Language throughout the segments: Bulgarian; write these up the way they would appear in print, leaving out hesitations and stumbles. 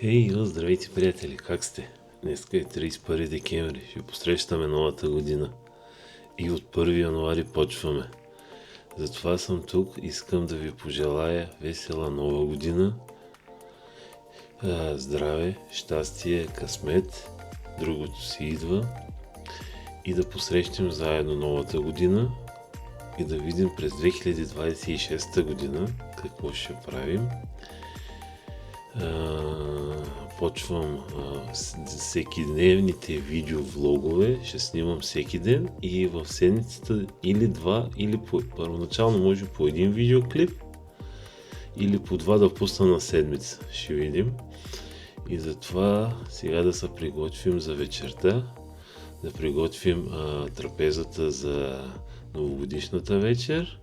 Здравейте, приятели! Как сте? Днеска е 31 декември. Ще посрещаме новата година. И от 1 януари почваме. Затова съм тук. Искам да ви пожелая весела нова година. Здраве, щастие, късмет. Другото си идва. И да посрещнем заедно новата година. И да видим през 2026 година какво ще правим. Почвам всекидневните видеовлогове, ще снимам всеки ден и в седмицата или два, или първоначално може по един видеоклип, или по два да пусна на седмица, ще видим. И затова сега да се приготвим за вечерта, да приготвим трапезата за новогодишната вечер,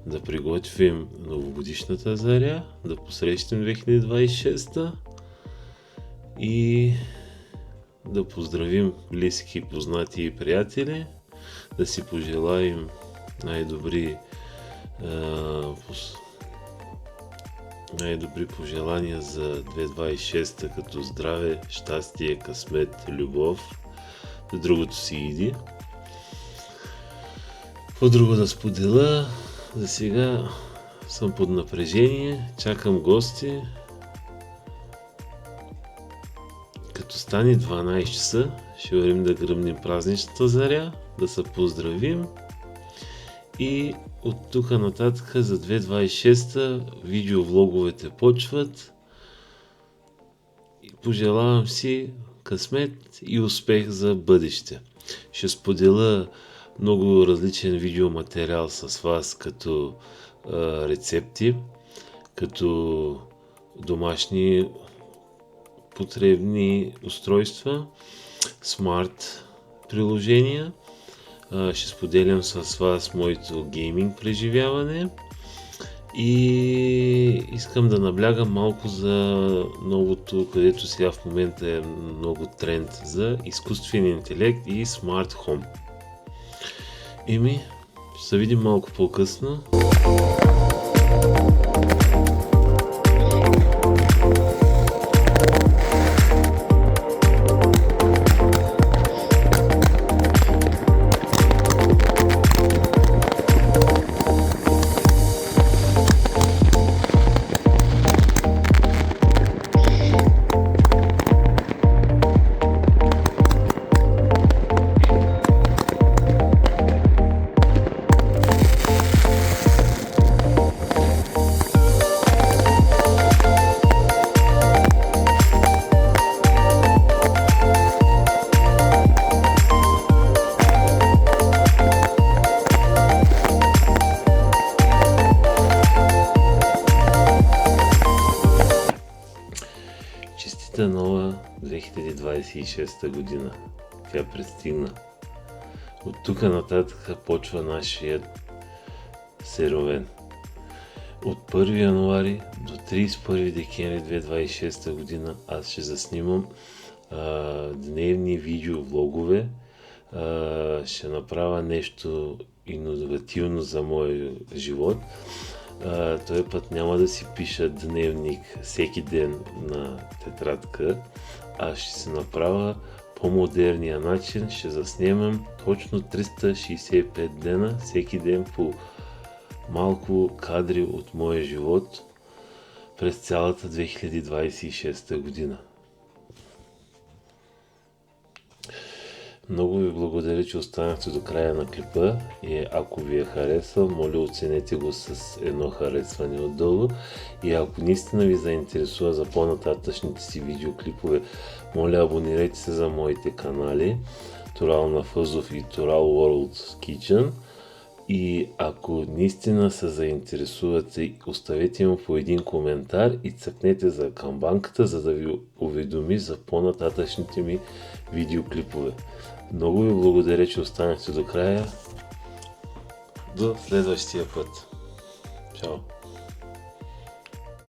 да приготвим новогодишната заря, да посрещнем 2026 и да поздравим близки, познати и приятели, да си пожелаем най-добри пожелания за 2026 като здраве, щастие, късмет, любов. За другото си иди. Какво друго да споделя? За сега съм под напрежение, чакам гости. Като стане 12 часа, ще вървим да гръмнем празничната заря, да се поздравим и от тук нататък за 2026 видеовлоговете почват. Пожелавам си късмет и успех за бъдеще. Ще споделя много различен видеоматериал с вас, като рецепти, като домашни потребни устройства, смарт приложения. Ще споделям с вас моето гейминг преживяване и искам да наблягам малко за новото, където сега в момента е много тренд за изкуствен интелект и смарт хом. Ще се видим малко по-късно. Честита нова 2026 година. Тя пристигна. От тук нататък почва нашият серовен. От 1 януари до 31 декември 2026 година аз ще заснимам дневни видеовлогове. Ще направя нещо иновативно за моя живот. Този път няма да си пиша дневник всеки ден на тетрадка, а ще се направя по-модерния начин. Ще заснемам точно 365 дена, всеки ден по малко кадри от моя живот през цялата 2026 година. Много ви благодаря, че останахте до края на клипа и ако ви е харесал, моля оценете го с едно харесване отдолу и ако наистина ви заинтересува за по-нататъчните си видеоклипове, моля абонирайте се за моите канали Турал Нафъзов и Турал World Kitchen и ако наистина се заинтересувате, оставете му по един коментар и цъкнете за камбанката, за да ви уведоми за по-нататъчните ми видеоклипове. Много ви благодаря, че останахте до края. До следващия път. Чао!